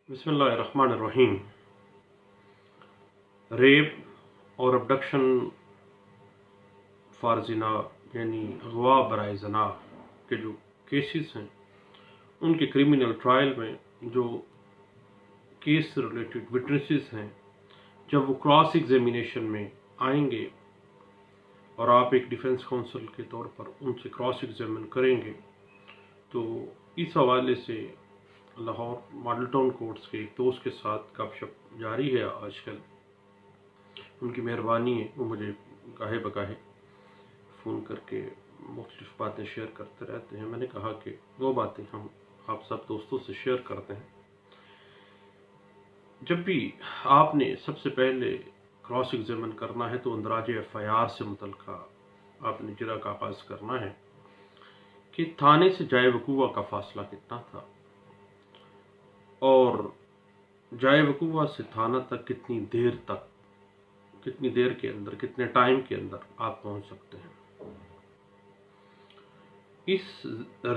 بسم اللہ الرحمن الرحیم۔ ریپ اور ابڈکشن فار زنا یعنی اغوا برائے زنا کے جو کیسز ہیں ان کے کریمنل ٹرائل میں جو کیس سے ریلیٹڈ وٹنسز ہیں جب وہ کراس ایگزامینیشن میں آئیں گے اور آپ ایک ڈیفنس کونسل کے طور پر ان سے کراس ایگزامن کریں گے تو اس حوالے سے لاہور ماڈل ٹاؤن کورٹس کے ایک دوست کے ساتھ گپ شپ جاری ہے آج کل۔ ان کی مہربانی ہے، وہ مجھے گاہے بگاہے فون کر کے مختلف باتیں شیئر کرتے رہتے ہیں۔ میں نے کہا کہ وہ باتیں ہم آپ سب دوستوں سے شیئر کرتے ہیں۔ جب بھی آپ نے سب سے پہلے کراس ایگزامن کرنا ہے تو اندراج FIR سے متعلقہ آپ نے جرا کا آغاز کرنا ہے کہ تھانے سے جائے وقوع کا فاصلہ کتنا تھا اور جائے وقوع سے تھانہ تک کتنی دیر کے اندر، کتنے ٹائم کے اندر آپ پہنچ سکتے ہیں۔ اس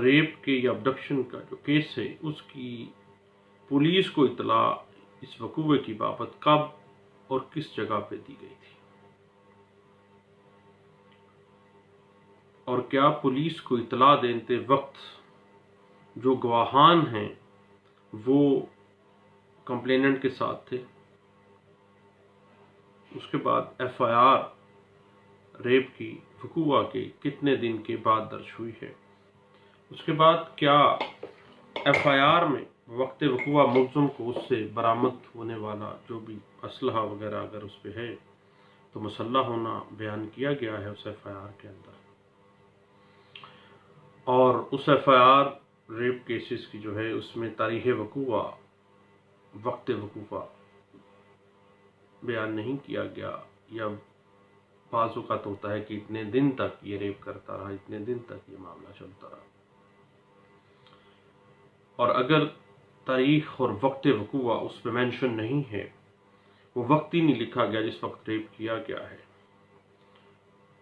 ریپ کے یا ابڈکشن کا جو کیس ہے اس کی پولیس کو اطلاع اس وقوع کی بابت کب اور کس جگہ پہ دی گئی تھی، اور کیا پولیس کو اطلاع دیتے وقت جو گواہان ہیں وہ کمپلیننٹ کے ساتھ تھے؟ اس کے بعد FIR ریپ کی وقوع کے کتنے دن کے بعد درج ہوئی ہے؟ اس کے بعد کیا FIR میں وقت وقوع ملزم کو اس سے برآمد ہونے والا جو بھی اسلحہ وغیرہ اگر اس پہ ہے تو مسلح ہونا بیان کیا گیا ہے اس FIR کے اندر، اور اس FIR ریپ کیسز کی جو ہے اس میں تاریخ وقوع، وقت وقوع بیان نہیں کیا گیا، یا بعض اوقات ہوتا ہے کہ اتنے دن تک یہ ریپ کرتا رہا، اتنے دن تک یہ معاملہ چلتا رہا، اور اگر تاریخ اور وقت وقوع اس پہ مینشن نہیں ہے، وہ وقت ہی نہیں لکھا گیا جس وقت ریپ کیا گیا ہے،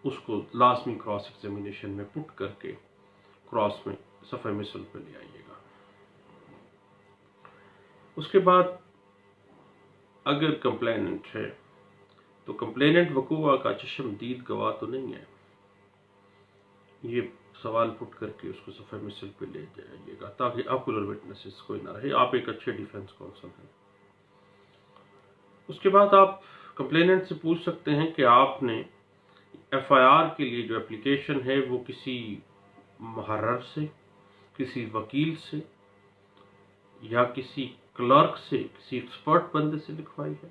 اس کو لازمی کراس ایگزامینیشن میں پٹ کر کے کراس میں صفحہ مثل پہ لے آئیے گا۔ اس کے بعد اگر کمپلیننٹ ہے تو کمپلیننٹ وقوع کا چشمدید گواہ تو نہیں ہے، یہ سوال پٹ کر کے اس کو صفحہ مثل پہ لے جائیے گا تاکہ آکولر وٹنسز کوئی نہ رہے، آپ ایک اچھے ڈیفنس کونسل ہیں۔ اس کے بعد آپ کمپلیننٹ سے پوچھ سکتے ہیں کہ آپ نے FIR کے لیے جو اپلیکیشن ہے وہ کسی محرر سے، کسی وکیل سے یا کسی کلرک سے، کسی ایکسپرٹ بندے سے لکھوائی ہے۔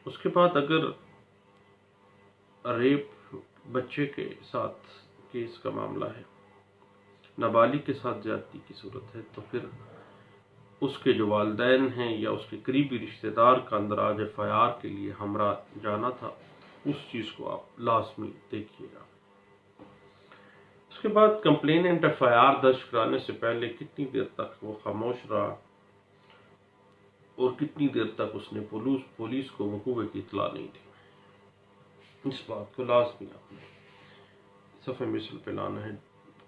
اس کے بعد اگر ریپ بچے کے ساتھ کیس کا معاملہ ہے، نابالغ کے ساتھ زیادتی کی صورت ہے، تو پھر اس کے جو والدین ہیں یا اس کے قریبی رشتہ دار کا اندراج FIR کے لیے ہمراہ جانا تھا، اس چیز کو آپ لازمی دیکھیے گا۔ اس کے بعد کمپلیننٹ FIR درج کرانے سے پہلے کتنی دیر تک وہ خاموش رہا اور کتنی دیر تک اس نے پولیس کو وقوع کی اطلاع نہیں دی، اس بات کو لازمی آپ نے صفحہ مثل پہ لانا ہے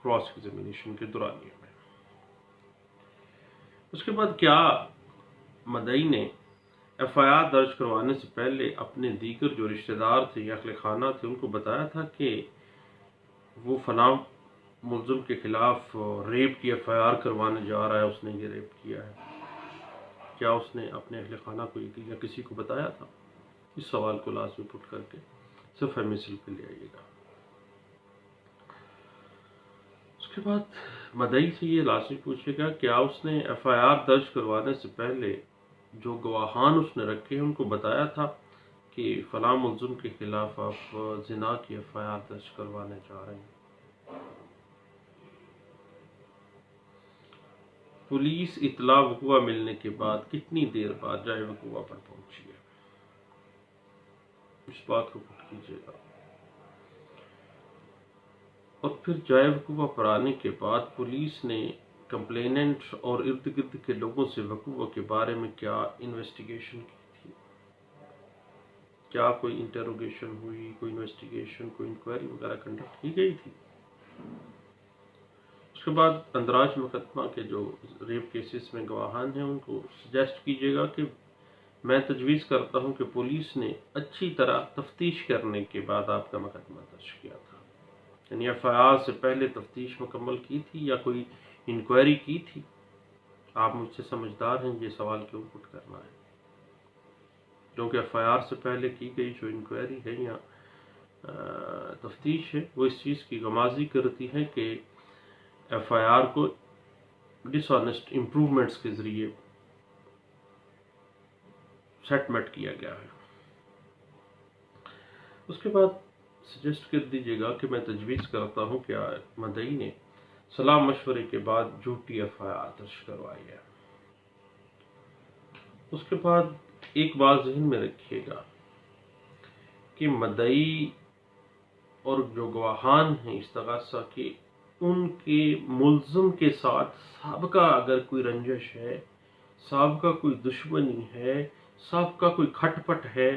کراس ایگزامینیشن کے دورانیے میں۔ اس کے بعد کیا مدعی نے FIR درج کروانے سے پہلے اپنے دیگر جو رشتہ دار تھے یا اہل خانہ تھے ان کو بتایا تھا کہ وہ فلاں ملزم کے خلاف ریپ کی FIR کروانے جا رہا ہے، اس نے یہ ریپ کیا ہے؟ کیا اس نے اپنے اہل خانہ کو یا کسی کو بتایا تھا؟ اس سوال کو لازمی پٹ کر کے صفحہ مثل پہ لے آئیے گا۔ اس کے بعد مدعی سے یہ لازمی پوچھے گا کیا اس نے FIR درج کروانے سے پہلے جو گواہان اس نے رکھے ہیں ان کو بتایا تھا کہ فلاں ملزم کے خلاف آپ زنا کی FIR درج کروانے جا رہے ہیں؟ پولیس اطلاع وقوع ملنے کے بعد کتنی دیر بعد جائے وقوع پر پہنچی ہے؟ اس بات کو پٹ کیجیے گا۔ اور پھر جائے وقوع پر آنے کے بعد پولیس نے کمپلیننٹ اور ارد گرد کے لوگوں سے وقوع کے بارے میں کیا انویسٹیگیشن کی تھی؟ کیا کوئی انٹروگیشن ہوئی، کوئی انویسٹیگیشن، کوئی انکوائری وغیرہ کنڈکٹ کی گئی تھی؟ اس اس کے بعد اندراج مقدمہ کے جو ریپ کیسز میں گواہان ہیں ان کو سجیسٹ کیجیے گا کہ میں تجویز کرتا ہوں کہ پولیس نے اچھی طرح تفتیش کرنے کے بعد آپ کا مقدمہ درج کیا تھا، یعنی ایف آئی آر سے پہلے تفتیش مکمل کی تھی یا کوئی انکوائری کی تھی؟ آپ مجھ سے سمجھدار ہیں، یہ سوال کیوں پٹ کرنا ہے؟ کیونکہ ایف آئی آر سے پہلے کی گئی جو انکوائری ہے یا تفتیش ہے وہ اس چیز کی غمازی کرتی ہے کہ ایف آئی آر کو ڈس آنیسٹ امپروومنٹس کے ذریعے سیٹمنٹ کیا گیا ہے۔ اس کے بعد سجیسٹ کر دیجیے گا کہ میں تجویز کرتا ہوں کہ مدعی نے صلاح مشورے کے بعد جھوٹی ایف آئی آر درج کروائی ہے۔ اس کے بعد ایک بات ذہن میں رکھیے گا کہ مدعی اور جو گواہان ہیں استغاثہ کے، ان کے ملزم کے ساتھ سابقہ اگر کوئی رنجش ہے، سابقہ کوئی دشمنی ہے، سابقہ کوئی کھٹ پٹ ہے،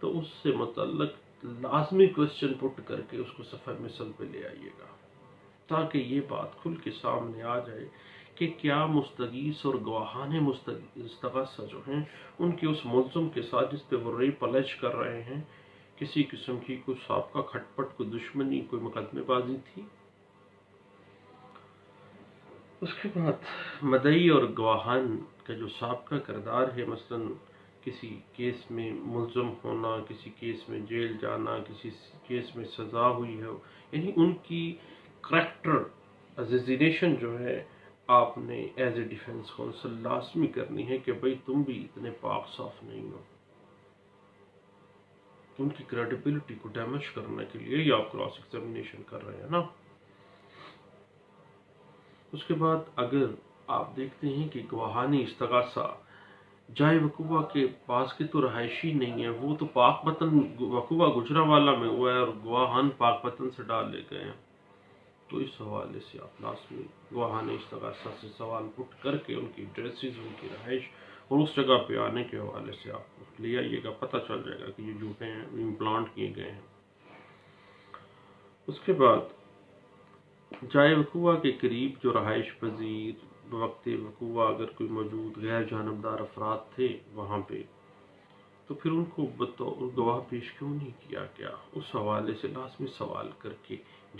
تو اس سے متعلق لازمی کوشچن پٹ کر کے اس کو صفحہ مثل پہ لے آئیے گا، تاکہ یہ بات کھل کے سامنے آ جائے کہ کیا مستغیث اور گواہان استغاثہ جو ہیں ان کے اس ملزم کے ساتھ جس پہ وہ ریپ الج کر رہے ہیں کسی قسم کی کوئی سابقہ کھٹ پٹ، کوئی دشمنی، کوئی مقدمے بازی تھی۔ اس کے بعد مدعی اور گواہان کا جو سابقہ کردار ہے، مثلا کسی کیس میں ملزم ہونا، کسی کیس میں جیل جانا، کسی کیس میں سزا ہوئی ہے، یعنی ان کی کریکٹر ایزیزینیشن جو ہے آپ نے ایز اے ڈیفینس کونسل لازمی کرنی ہے کہ بھئی تم بھی اتنے پاک صاف نہیں ہو۔ ان کی کریڈیبلٹی کو ڈیمیج کرنے کے لیے یہ آپ کراس ایگزامینیشن کر رہے ہیں نا۔ اس کے بعد اگر آپ دیکھتے ہیں کہ گواہانی استغاثہ جائے وقوع کے پاس کے تو رہائشی نہیں ہے، وہ تو پاک وطن وقوع گجرانوالہ میں ہوا ہے اور گواہان پاک وطن سے ڈال لے گئے ہیں، تو اس حوالے سے آپ لازمی گواہان استغاثہ سے سوال پٹ کر کے ان کی ڈریسز، ان کی رہائش اور اس جگہ پہ آنے کے حوالے سے آپ لے آئیے گا، پتہ چل جائے گا کہ یہ جھوٹے ہیں، امپلانٹ کیے گئے ہیں۔ اس کے بعد جائے وقوع کے قریب جو رہائش پذیر وقت وقوع اگر کوئی موجود غیر جانبدار افراد تھے وہاں پہ، تو پھر ان کو بطور گواہ پیش کیوں نہیں کیا گیا؟ اس حوالے سے لازمی سوال کر کے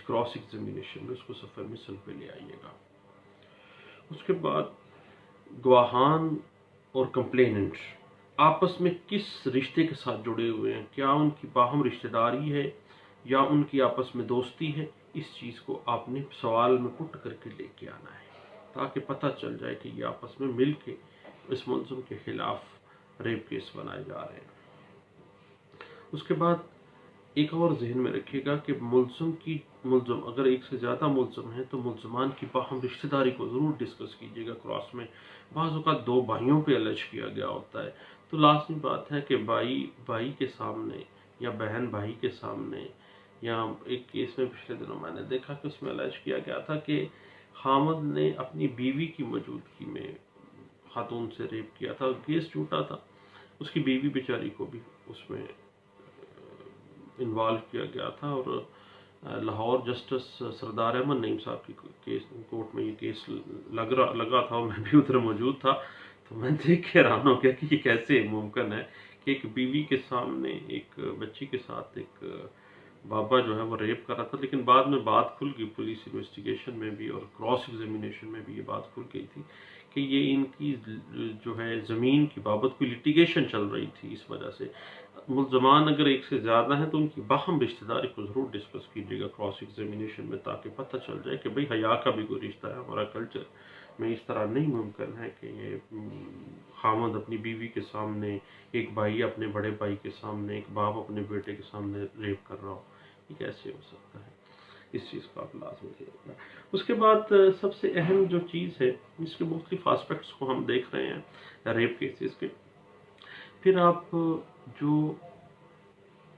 کراس ایگزامینیشن میں اس کو صفحہ مثل پہ لے آئیے گا۔ اس کے بعد گواہان اور کمپلیننٹ آپس میں کس رشتے کے ساتھ جڑے ہوئے ہیں، کیا ان کی باہم رشتہ داری ہے یا ان کی آپس میں دوستی ہے، اس چیز کو آپ نے سوال میں پٹ کر کے لے کے آنا ہے تاکہ پتہ چل جائے کہ یہ آپس میں مل کے اس ملزم کے خلاف ریپ کیس بنائے جا رہے ہیں۔ اس کے بعد ایک اور ذہن میں رکھیے گا کہ ملزم اگر ایک سے زیادہ ملزم ہیں تو ملزمان کی باہم رشتہ داری کو ضرور ڈسکس کیجیے گا کراس میں۔ بعض اوقات دو بھائیوں پہ الج کیا گیا ہوتا ہے، تو لازمی بات ہے کہ بھائی کے سامنے یا بہن بھائی کے سامنے، یا ایک کیس میں پچھلے دنوں میں نے دیکھا کہ اس میں الج کیا گیا تھا کہ خامد نے اپنی بیوی کی موجودگی میں خاتون سے ریپ کیا تھا، کیس جھوٹا تھا، اس کی بیوی بیچاری کو بھی اس میں انوالو کیا گیا تھا، اور لاہور جسٹس سردار احمد نعیم صاحب کی کورٹ میں یہ کیس لگا تھا اور میں بھی ادھر موجود تھا، تو میں دیکھ کے حیران ہو گیا کہ یہ کیسے ممکن ہے کہ ایک بیوی کے سامنے ایک بچی کے ساتھ ایک بابا جو ہے وہ ریپ کر رہا تھا، لیکن بعد میں بات کھل گئی، پولیس انویسٹیگیشن میں بھی اور کراس ایگزامینیشن میں بھی یہ بات کھل گئی تھی کہ یہ ان کی جو ہے زمین کی بابت کوئی لٹیگیشن چل رہی تھی، اس وجہ سے ملزمان اگر ایک سے زیادہ ہیں تو ان کی باہم رشتہ داری کو ضرور ڈسکس کیجیے گا کراس ایگزامینیشن میں تاکہ پتہ چل جائے کہ بھئی حیا کا بھی کوئی رشتہ ہے، ہمارا کلچر میں اس طرح نہیں ممکن ہے کہ یہ خامد اپنی بیوی کے سامنے، ایک بھائی اپنے بڑے بھائی کے سامنے، ایک باپ اپنے بیٹے کے سامنے ریپ کر رہا ہو، یہ کیسے ہو سکتا ہے؟ اس چیز کا آپ لازمی دیکھنا۔ اس کے بعد سب سے اہم جو چیز ہے، اس کے مختلف آسپیکٹس کو ہم دیکھ رہے ہیں ریپ کیسز کے، پھر آپ جو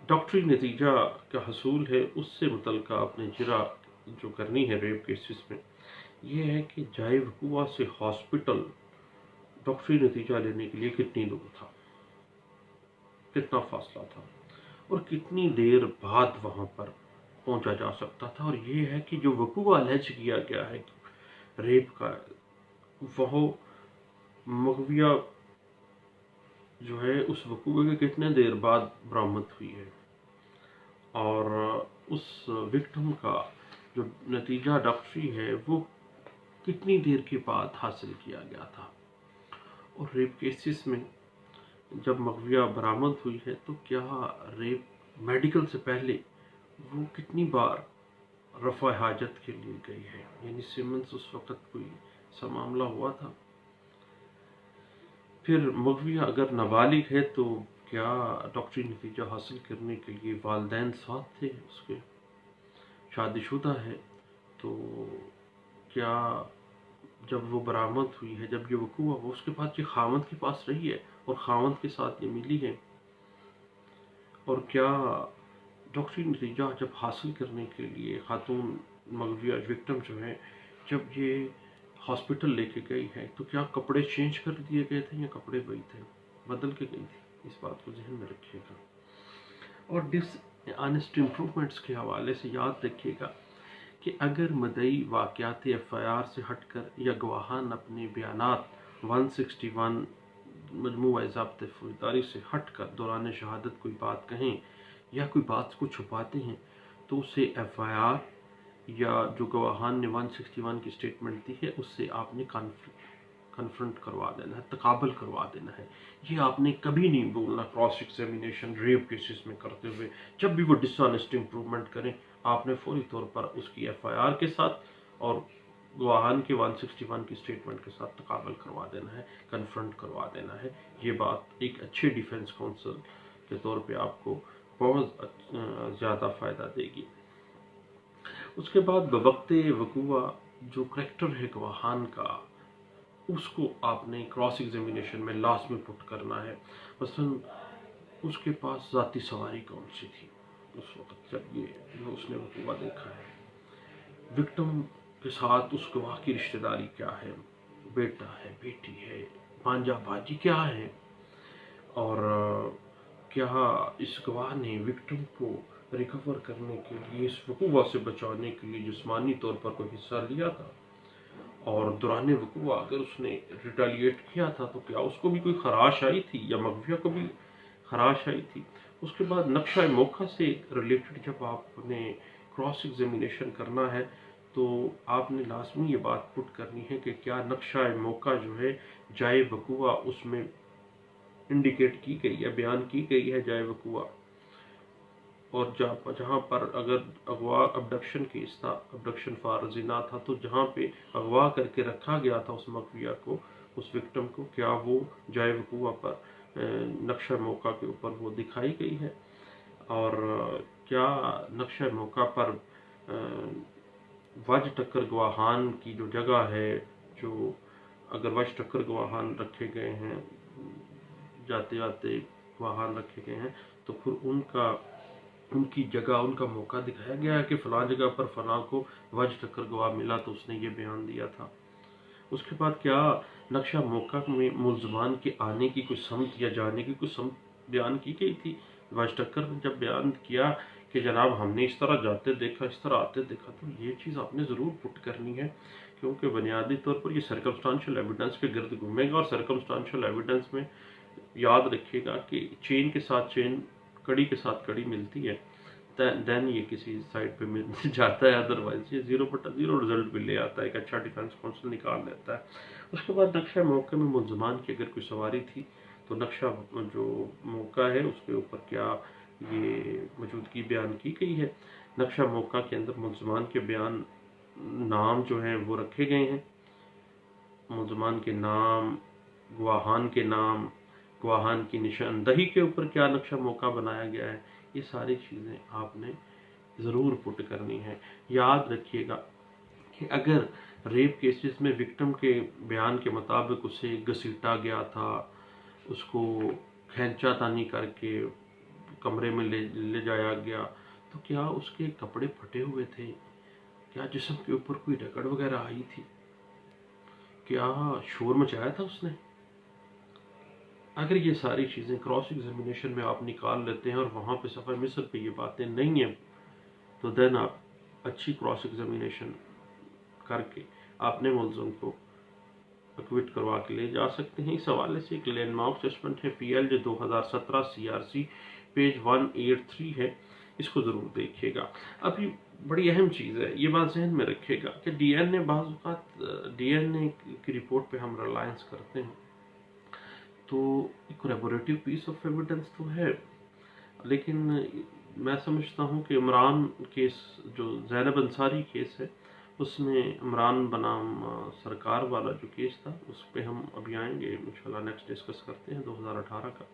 ڈاکٹری نتیجہ کا حصول ہے اس سے متعلقہ آپ نے جرا جو کرنی ہے ریپ کیسز میں، یہ ہے کہ جائے وقوع سے ہاسپٹل ڈاکٹری نتیجہ لینے کے لیے کتنی دور تھا، کتنا فاصلہ تھا، اور کتنی دیر بعد وہاں پر پہنچا جا سکتا تھا، اور یہ ہے کہ جو وقوع الج کیا گیا ہے ریپ کا وہ مغویہ جو ہے اس وقوع کے کتنے دیر بعد برآمد ہوئی ہے، اور اس وکٹم کا جو نتیجہ ڈاکٹری ہے وہ کتنی دیر کے بعد حاصل کیا گیا تھا۔ اور ریپ کیسز میں جب مغویہ برآمد ہوئی ہے تو کیا ریپ میڈیکل سے پہلے وہ کتنی بار رفع حاجت کے لیے گئی ہے، یعنی سیمنز اس وقت کوئی ایسا معاملہ ہوا تھا۔ پھر مغویہ اگر نابالغ ہے تو کیا ڈاکٹری نتیجہ حاصل کرنے کے لیے والدین ساتھ تھے اس کے؟ شادی شدہ ہے تو کیا جب وہ برآمد ہوئی ہے، جب یہ وقوع ہوا، اس کے بعد یہ خاوند کے پاس رہی ہے اور خاوند کے ساتھ یہ ملی ہے؟ اور کیا ڈاکٹری نتیجہ جب حاصل کرنے کے لیے خاتون مغویہ وکٹم جو ہے جب یہ ہاسپٹل لے کے گئی ہے تو کیا کپڑے چینج کر دیے گئے تھے یا کپڑے وہی تھے، بدل کے گئی تھی؟ اس بات کو ذہن میں رکھیے گا۔ اور ڈس آنیسٹ امپرومنٹس کے حوالے سے یاد رکھیے گا کہ اگر مدعی واقعات ایف آئی آر سے ہٹ کر یا گواہان اپنے بیانات 161 مجموعہ ضابطۂ فوجداری سے ہٹ کر دوران شہادت کوئی بات کہیں یا کوئی بات کو چھپاتے ہیں تو اسے ایف آئی آر یا جو گواہان نے 161 کی سٹیٹمنٹ دی ہے اس سے آپ نے کنفرنٹ کروا دینا ہے، تقابل کروا دینا ہے۔ یہ آپ نے کبھی نہیں بولنا کراس ایگزامینیشن ریپ کیسز میں کرتے ہوئے، جب بھی وہ ڈس آنیسٹ امپرومنٹ کریں آپ نے فوری طور پر اس کی ایف آئی آر کے ساتھ اور گواہان کے 161 کی سٹیٹمنٹ کے ساتھ تقابل کروا دینا ہے، کنفرنٹ کروا دینا ہے۔ یہ بات ایک اچھے ڈیفنس کونسل کے طور پہ آپ کو بہت زیادہ فائدہ دے گی۔ اس کے بعد بوقت وقوع جو کریکٹر ہے گواہان کا اس کو آپ نے کراس ایگزامینیشن میں لازمی پٹ کرنا ہے۔ مثلا اس کے پاس ذاتی سواری کون سی تھی اس وقت جب یہ اس نے وقوع دیکھا ہے، وکٹم کے ساتھ اس گواہ کی رشتہ داری کیا ہے، بیٹا ہے، بیٹی ہے، بھانجا بھاجی کیا ہے، اور کیا اس گواہ نے وکٹم کو ریکور کرنے کے لیے اس وقوع سے بچانے کے لیے جسمانی طور پر کوئی حصہ لیا تھا، اور دوران وقوع اگر اس نے ریٹیلیٹ کیا تھا تو کیا اس کو بھی کوئی خراش آئی تھی یا مغویہ کو بھی خراش آئی تھی۔ اس کے بعد نقشہ موقع سے ریلیٹڈ جب آپ نے کراس ایگزامینیشن کرنا ہے تو آپ نے لازمی یہ بات پٹ کرنی ہے کہ کیا نقشہ موقع جو ہے جائے وقوع اس میں انڈیکیٹ کی گئی ہے، بیان کی گئی ہے جائے وقوع، اور جہاں پر اگر اغوا ابڈکشن کیس تھا، ابڈکشن فار زنا تھا، تو جہاں پہ اغوا کر کے رکھا گیا تھا اس مغویہ کو، اس وکٹم کو، کیا وہ جائے وقوع پر نقشہ موقع کے اوپر وہ دکھائی گئی ہے، اور کیا نقشہ موقع پر وج ٹکر گواہان کی جو جگہ ہے، جو اگر وج ٹکر گواہان رکھے گئے ہیں، جاتے جاتے گواہان رکھے گئے ہیں تو پھر ان کی جگہ، ان کا موقع دکھایا گیا ہے کہ فلاں جگہ پر فلاں کو وج ٹکر گواہ ملا تو اس نے یہ بیان دیا تھا۔ اس کے بعد کیا نقشہ موقع میں ملزمان کے آنے کی کوئی سمت یا جانے کی کوئی سمت بیان کی گئی تھی؟ وج ٹکر نے جب بیان کیا کہ جناب ہم نے اس طرح جاتے دیکھا، اس طرح آتے دیکھا، تو یہ چیز آپ نے ضرور پٹ کرنی ہے، کیونکہ بنیادی طور پر یہ سرکمسٹانشل ایویڈنس کے گرد گھومے گا، اور سرکمسٹانشل ایویڈنس میں یاد رکھیے گا کہ چین کے ساتھ چین، کڑی کے ساتھ کڑی ملتی ہے، دین یہ کسی سائڈ پہ مل جاتا ہے، ادروائز یہ 0/0 رزلٹ بھی لے آتا ہے، ایک اچھا ڈیفنس کونسل نکال لیتا ہے۔ اس کے بعد نقشہ موقع میں ملزمان کی اگر کوئی سواری تھی تو نقشہ جو موقع ہے اس کے اوپر کیا یہ موجودگی بیان کی گئی ہے؟ نقشہ موقع کے اندر ملزمان کے بیان، نام جو ہیں وہ رکھے گئے ہیں، ملزمان کے نام، گواہان کے نام، گواہان کی نشاندہی کے اوپر کیا نقشہ موقع بنایا گیا ہے، یہ ساری چیزیں آپ نے ضرور پٹ کرنی ہے۔ یاد رکھیے گا کہ اگر ریپ کیسز میں وکٹم کے بیان کے مطابق اسے گھسیٹا گیا تھا، اس کو کھینچا تانی کر کے کمرے میں لے جایا گیا، تو کیا اس کے کپڑے پھٹے ہوئے تھے؟ کیا جسم کے اوپر کوئی رگڑ وغیرہ آئی تھی؟ کیا شور مچایا تھا اس نے؟ اگر یہ ساری چیزیں کراس ایگزامینیشن میں آپ نکال لیتے ہیں اور وہاں پہ صفحہ مصر پہ یہ باتیں نہیں ہیں تو دین آپ اچھی کراس ایگزامینیشن کر کے اپنے ملزم کو اکوٹ کروا کے لے جا سکتے ہیں۔ اس حوالے سے ایک لینڈ مارک ججمنٹ ہے PL جو 2017 CRC پیج 183 ہے، اس کو ضرور دیکھیے گا۔ ابھی بڑی اہم چیز ہے، یہ بات ذہن میں رکھے گا کہ DNA بعض اوقات DNA کی رپورٹ پہ ہم ریلائنس کرتے ہیں تو ایک کولیبوریٹو پیس آف ایویڈنس تو ہے، لیکن میں سمجھتا ہوں کہ عمران کیس جو زینب انصاری کیس ہے، اس میں عمران بنام سرکار والا جو کیس تھا، اس پہ ہم ابھی آئیں گے انشاءاللہ، نیکسٹ ڈسکس کرتے ہیں 2018 کا۔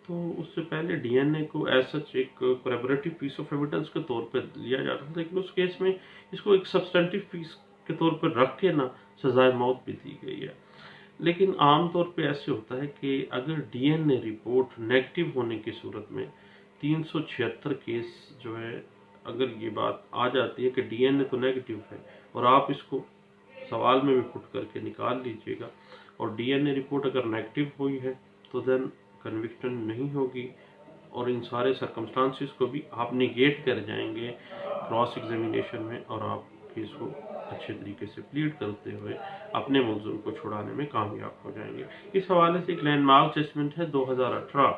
تو اس سے پہلے DNA کو ایز سچ ایک کولیبوریٹو پیس آف ایویڈنس کے طور پہ لیا جاتا تھا، لیکن اس کیس میں اس کو ایک سبسٹینٹیو پیس کے طور پر رکھ کے نا سزائے موت بھی دی گئی ہے۔ لیکن عام طور پہ ایسے ہوتا ہے کہ اگر DNA رپورٹ نیگیٹو ہونے کی صورت میں 376 کیس جو ہے، اگر یہ بات آ جاتی ہے کہ DNA تو نیگیٹو ہے اور آپ اس کو سوال میں بھی پٹ کر کے نکال لیجئے گا، اور DNA رپورٹ اگر نیگیٹو ہوئی ہے تو دین کنوکشن نہیں ہوگی، اور ان سارے سرکمسٹانسز کو بھی آپ نیگیٹ کر جائیں گے کراس ایگزامینیشن میں، اور آپ کیس کو اچھے طریقے سے پلیڈ کرتے ہوئے اپنے ملزم کو چھڑانے میں کامیاب ہو جائیں گے۔ اس حوالے سے ایک لینڈ مارک ججمنٹ ہے 2018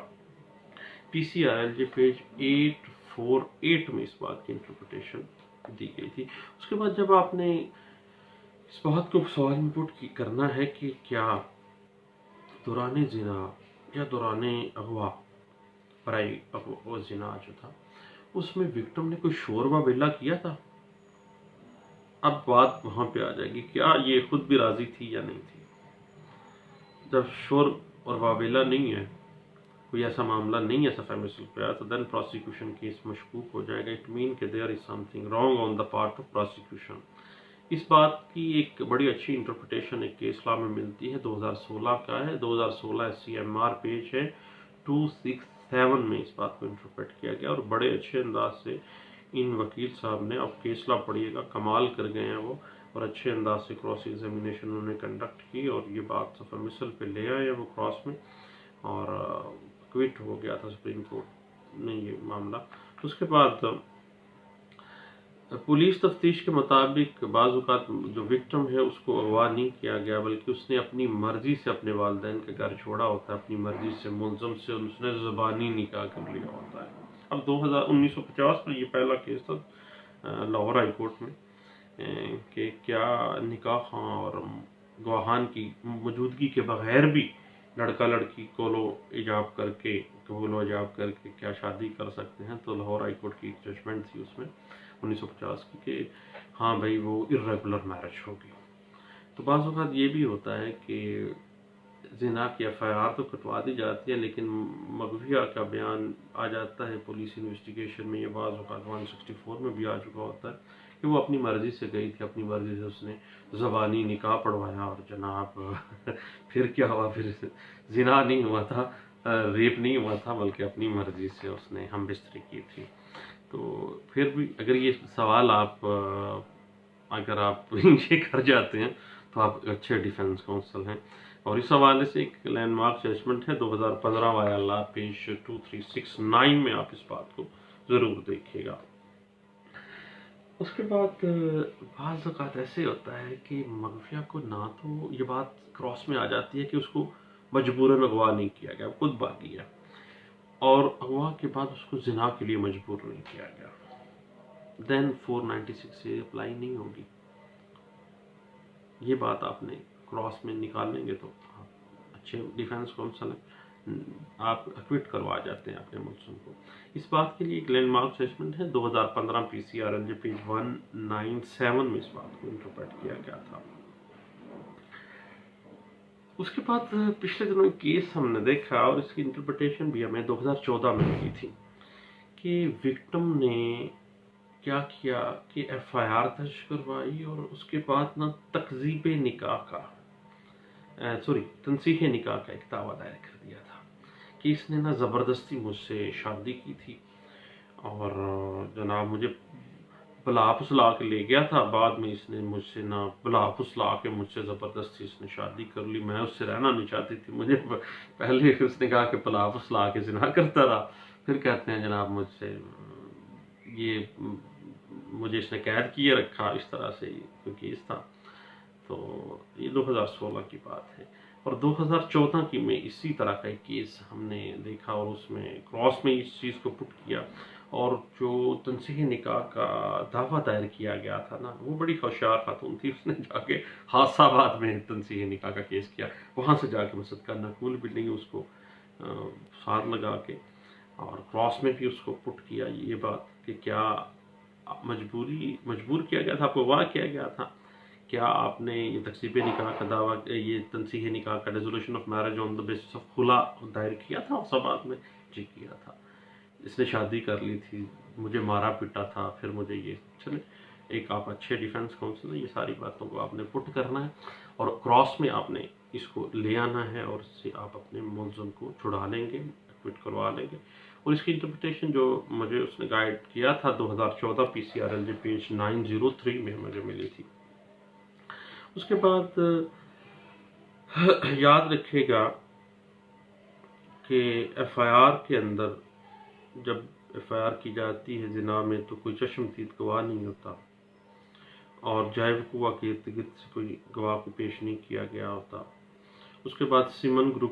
PCRLJ پیج 848 میں اس بات کی انٹرپریٹیشن دی گئی تھی۔ اس کے بعد جب آپ نے اس بات کو سوال میں پٹ کرنا ہے کہ کیا دوران زنا یا دوران اغوا، برائی اغوا زنا جو تھا، اس میں وکٹم نے کوئی شور و بلا کیا تھا؟ اب بات وہاں پہ آ جائے گی، کیا یہ خود بھی راضی تھی یا نہیں تھی؟ جب شور اور واویلا نہیں ہے، کوئی ایسا معاملہ نہیں ہے سفیمسل پہ آیا، تو دین پروسیکیوشن کیس مشکوک ہو جائے گا۔ اٹ مین کہ there is something wrong on the part of prosecution. اس بات کی ایک بڑی اچھی انٹرپریٹیشن ایک کیس لا میں ملتی ہے، 2016 کا ہے، 2016 SCMR پیج ہے 267 میں اس بات کو انٹرپریٹ کیا گیا، اور بڑے اچھے انداز سے ان وکیل صاحب نے، اب کیس لا پڑھیے گا، کمال کر گئے ہیں وہ، اور اچھے انداز سے کراس ایگزامینیشن انہوں نے کنڈکٹ کی، اور یہ بات سفیمسل پہ لے آئے وہ کراس میں، اور کوئٹ ہو گیا تھا سپریم کورٹ نے یہ معاملہ۔ اس کے بعد پولیس تفتیش کے مطابق بعض اوقات جو وکٹم ہے اس کو اغوا نہیں کیا گیا، بلکہ اس نے اپنی مرضی سے اپنے والدین کے گھر چھوڑا ہوتا ہے، اپنی مرضی سے ملزم سے اس نے زبانی نکاح کر لیا ہوتا ہے۔ اب 1950 میں یہ پہلا کیس تھا لاہور ہائی کورٹ میں کہ کیا نکاح خواں اور گواہان کی موجودگی کے بغیر بھی لڑکا لڑکی کولو ایجاب کر کے کیا شادی کر سکتے ہیں؟ تو لاہور ہائی کورٹ کی ایک ججمنٹ تھی اس میں 1950 کی کہ ہاں بھائی وہ irregular میرج ہوگی۔ تو بعض اوقات یہ بھی ہوتا ہے کہ زنا کی FIR تو کٹوا دی جاتی ہے، لیکن مغویہ کا بیان آ جاتا ہے پولیس انویسٹیگیشن میں، یہ بعض اوقات 164 میں بھی آ چکا ہوتا ہے کہ وہ اپنی مرضی سے گئی تھی، اپنی مرضی سے اس نے زبانی نکاح پڑھوایا، اور جناب پھر کیا ہوا؟ پھر زنا نہیں ہوا تھا، ریپ نہیں ہوا تھا، بلکہ اپنی مرضی سے اس نے ہم بستری کی تھی۔ تو پھر بھی اگر یہ سوال اگر آپ یہ کر جاتے ہیں تو آپ اچھے ڈیفینس کونسل ہیں، اور اس حوالے سے ایک لینڈ مارک ججمنٹ ہے 2015 والا لا پیج 2369 میں، آپ اس بات کو ضرور دیکھیے گا۔ اس کے بعد بعض اوقات ایسے ہوتا ہے کہ مغفیہ کو نہ تو یہ بات کراس میں آ جاتی ہے کہ اس کو مجبوراً اغوا نہیں کیا گیا، خود باغی ہے، اور اغوا کے بعد اس کو زنا کے لیے مجبور نہیں کیا گیا، دین 496 سے اپلائی نہیں ہوگی۔ یہ بات آپ نے کراس میں نکال لیں گے تو اچھے ڈیفینس کونسل ہیں، آپ اکوٹ کروا جاتے ہیں اپنے ملزم کو۔ اس بات کے لیے ایک لینڈ مارک ججمنٹ ہے 2015 PCRLJ پیج 197 میں اس بات کو انٹرپریٹ کیا گیا تھا۔ اس کے بعد پچھلے دنوں ایک کیس ہم نے دیکھا، اور اس کی انٹرپریٹیشن بھی ہمیں 2014 میں ملی تھی، کہ وکٹم نے کیا کیا کہ FIR درج کروائی، اور اس کے بعد نہ تنصیح نکاح کا ایک دعویٰ دائر کر دیا تھا کہ اس نے نہ زبردستی مجھ سے شادی کی تھی، اور جناب مجھے بلا پھسلا کے لے گیا تھا، بعد میں اس نے مجھ سے نہ بلا پھسلا کے مجھ سے زبردستی اس نے شادی کر لی، میں اس سے رہنا نہیں چاہتی تھی، مجھے پہلے اس نے کہا کہ بلا پھسلا کے زنا کرتا رہا، پھر کہتے ہیں جناب مجھے اس نے قید کیے رکھا، اس طرح سے کوئی کیس تھا۔ تو یہ 2016 کی بات ہے۔ اور 2014 کی میں اسی طرح کا ایک کیس ہم نے دیکھا اور اس میں کراس میں اس چیز کو پٹ کیا، اور جو تنسیخ نکاح کا دعویٰ دائر کیا گیا تھا نا، وہ بڑی ہوشیار خاتون تھی، اس نے جا کے حادثہ آباد میں تنسیخ نکاح کا کیس کیا، وہاں سے جا کے مسد کا نقول بلڈنگ اس کو ساتھ لگا کے، اور کراس میں بھی اس کو پٹ کیا یہ بات کہ کیا مجبور کیا گیا تھا، آپ کو اغوا کیا گیا تھا، کیا آپ نے یہ تکذیب نکاح کا دعویٰ، یہ تنسیخ نکاح کا resolution of marriage on the basis of خلا دائر کیا تھا اس بات میں؟ جی کیا تھا۔ اس نے شادی کر لی تھی، مجھے مارا پیٹا تھا، پھر مجھے یہ چلے ایک آپ اچھے ڈیفینس کاؤنسل ہے، یہ ساری باتوں کو آپ نے پٹ کرنا ہے اور کراس میں آپ نے اس کو لے آنا ہے، اور اس سے آپ اپنے ملزم کو چھڑا لیں گے، ایکوٹ کروا لیں گے۔ اور اس کی انٹرپریٹیشن جو مجھے اس نے گائیڈ کیا تھا 2014 P C R L G page 903 میں مجھے ملی تھی۔ اس کے بعد یاد رکھے گا کہ ایف آئی آر کے اندر جب ایف آئی آر کی جاتی ہے زنا میں تو کوئی چشم دید گواہ نہیں ہوتا، اور جائے وقوع کے ارد گرد سے کوئی گواہ کو پیش نہیں کیا گیا ہوتا۔ اس کے بعد سیمن جو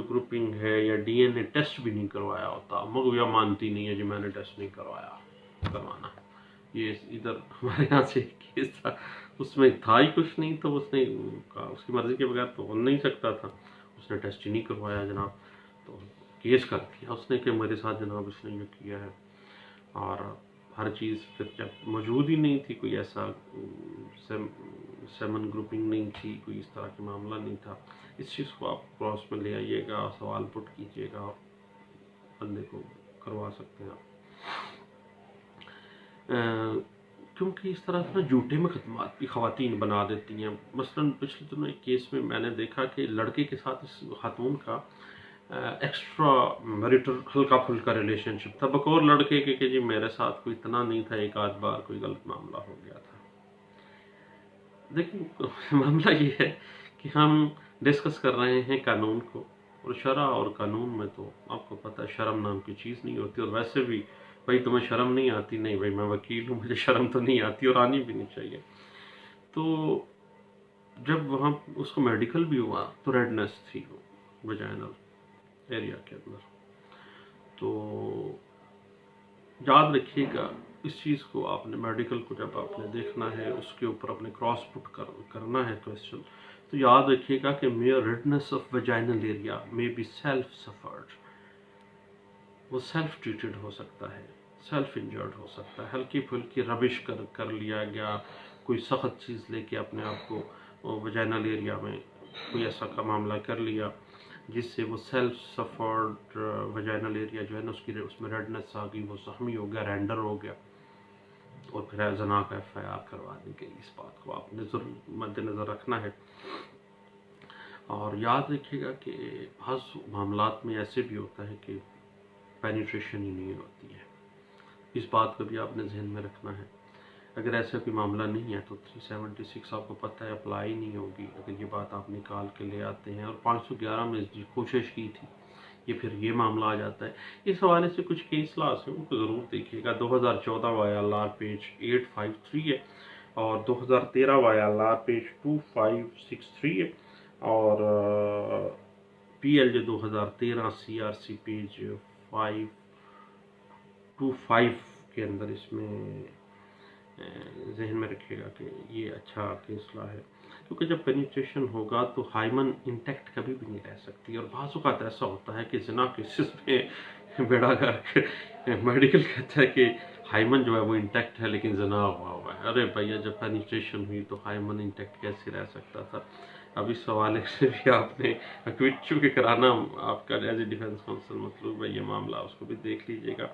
گروپنگ ہے یا ڈی این اے ٹیسٹ بھی نہیں کروایا ہوتا، مگر یہ مانتی نہیں ہے جی میں نے ٹیسٹ نہیں کروانا۔ یہ ادھر ہمارے یہاں سے ایک کیس تھا، اس میں تھا ہی کچھ نہیں، تو اس نے کہا اس کی مرضی کے بغیر تو ہو نہیں سکتا تھا، اس نے ٹیسٹ ہی نہیں کروایا جناب، تو کیس کر دیا اس نے کہ میرے ساتھ جناب اس نے یہ کیا ہے، اور ہر چیز پھر جب موجود ہی نہیں تھی، کوئی ایسا سیمن گروپنگ نہیں تھی، کوئی اس طرح کا معاملہ نہیں تھا، اس چیز کو آپ کراس میں لے آئیے گا، سوال پٹ کیجیے گا، اور بندے کو کروا سکتے ہیں آپ، کیونکہ اس طرح سے جھوٹے مقدمات بھی خواتین بنا دیتی ہیں۔ مثلاً پچھلے دنوں ایک کیس میں میں نے دیکھا کہ لڑکے کے ساتھ اس خاتون کا ایکسٹرا میریٹل ہلکا پھلکا ریلیشن شپ تھا، بقور لڑکے کے کہ جی میرے ساتھ کوئی اتنا نہیں تھا، ایک آدھ بار کوئی غلط معاملہ ہو گیا تھا۔ دیکھیں معاملہ یہ ہے کہ ہم ڈسکس کر رہے ہیں قانون کو، اور شرع اور قانون میں تو آپ کو پتہ ہے شرم نام کی چیز نہیں ہوتی، اور ویسے بھی بھائی تمہیں شرم نہیں آتی، نہیں بھائی میں وکیل ہوں، مجھے شرم تو نہیں آتی اور آنی بھی نہیں چاہیے۔ تو جب وہاں اس کو میڈیکل بھی ہوا تو ریڈنس تھی وہ ویجائنل ایریا کے اندر، تو یاد رکھیے گا اس چیز کو، آپ نے میڈیکل کو جب آپ نے دیکھنا ہے، اس کے اوپر اپنے کراس پٹ کرنا ہے کویسچن، تو یاد رکھیے گا کہ mayor redness of vaginal area میں بی سیلف سفرڈ، وہ سیلف ٹریٹڈ ہو سکتا ہے، سیلف انجرڈ ہو سکتا ہے، ہلکی پھلکی ربش کر لیا گیا، کوئی سخت چیز لے کے اپنے آپ کو ویجائنل ایریا میں کوئی ایسا کا معاملہ کر لیا جس سے وہ سیلف سفرڈ ویجائنل ایریا جو ہے نا اس میں ریڈنس آ گئی، وہ زخمی ہو گیا، رینڈر ہو گیا، اور پھر زنا کا ایف آئی آر کروا دی گئی۔ اس بات کو آپ نے ضرور مد نظر رکھنا ہے، اور یاد رکھیے گا کہ بعض معاملات میں ایسے بھی ہوتا ہے کہ پینیٹریشن ہی نہیں ہوتی ہے، اس بات کو بھی آپ نے ذہن میں رکھنا ہے۔ اگر ایسا کوئی معاملہ نہیں ہے تو 376 آپ کو پتہ ہے اپلائی نہیں ہوگی، اگر یہ بات آپ نکال کے لے آتے ہیں، اور 511 میں جی کوشش کی تھی، یہ پھر یہ معاملہ آ جاتا ہے۔ اس حوالے سے کچھ کیس لاس ہیں ان کو ضرور دیکھیے گا، 2014 YLR پیج 853 ہے، اور 2013 YLR پیج 2563 ہے، اور PLJ 2013 CRC پیج 525 کے اندر اس میں ذہن میں رکھیے گا کہ یہ اچھا کیسلا ہے، کیونکہ جب پینیٹریشن ہوگا تو ہائمن انٹیکٹ کبھی بھی نہیں رہ سکتی، اور بعض اوقات ایسا ہوتا ہے کہ زنا کیسز میں بیڑا گرک میڈیکل کہتا ہے کہ ہائمن جو ہے وہ انٹیکٹ ہے لیکن زنا ہوا ہے، ارے بھیا جب پینیٹریشن ہوئی تو ہائمن انٹیکٹ کیسے رہ سکتا تھا؟ اب اس حوالے سے بھی آپ نے ایکوٹ چونکہ کرانا آپ کا ایز اے ڈیفینس کونسل مطلوب ہے، یہ معاملہ اس کو بھی دیکھ لیجیے گا۔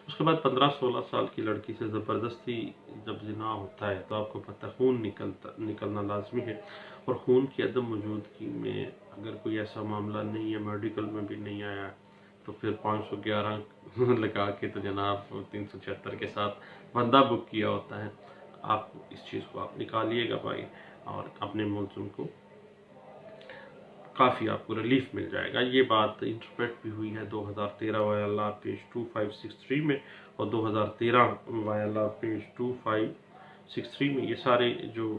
اس کے بعد 15-16 سال کی لڑکی سے زبردستی جب زنا ہوتا ہے تو آپ کو پتہ خون نکلنا لازمی ہے، اور خون کی عدم موجودگی میں اگر کوئی ایسا معاملہ نہیں ہے، میڈیکل میں بھی نہیں آیا، تو پھر 511 لگا کے تو جناب 376 کے ساتھ بندہ بک کیا ہوتا ہے۔ آپ اس چیز کو آپ نکالیے گا بھائی، اور اپنے ملزم کو کافی آپ کو ریلیف مل جائے گا۔ یہ بات انٹرپریٹ بھی ہوئی ہے 2013 YLR پیج 2563 میں، اور 2013 YLR پیج 2563 میں، یہ سارے جو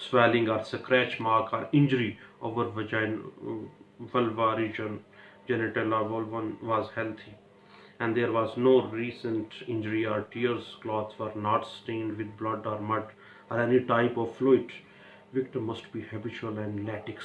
swelling or scratch mark or injury over vulva region, genital or vulva was healthy, and there was no recent injury or tears. Clothes were not stained with blood or mud or any type of fluid. Victim must be habitual and latex.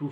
2